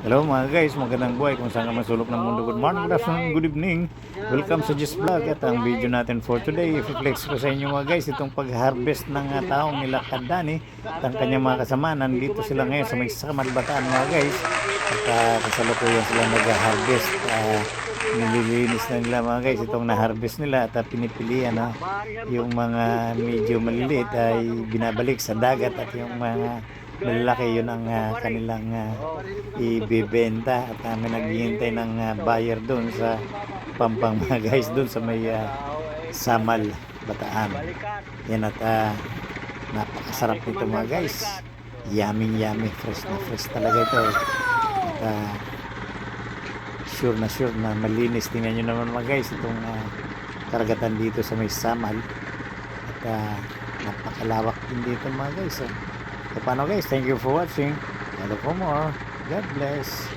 Hello mga guys, magandang buhay kung saan ka masulok ng mundo. Good morning, good afternoon, good evening. Welcome sa Just Vlog. At ang video natin for today, i-flex ko sa inyo mga guys itong pag-harvest ng taong nila Kadani at ang kanyang mga kasama. Nandito sila ngayon sa may Samal Bataan mga guys. At kasalukuyan sila nag-harvest. Nililinis na nila mga guys itong na-harvest nila at pinipilian yung mga medyo maliliit ay binabalik sa dagat at yung mga malalaki yun ang kanilang ibibenta at may naghihintay ng buyer doon sa Pampang mga guys, doon sa may Samal Bataan. Yan at napakasarap nito mga guys, yummy, fresh na fresh talaga ito at sure na malinis. Tingnan nyo naman mga guys itong karagatan dito sa may Samal at napakalawak din dito mga guys. So paano guys, thank you for watching. Follow for more. God bless.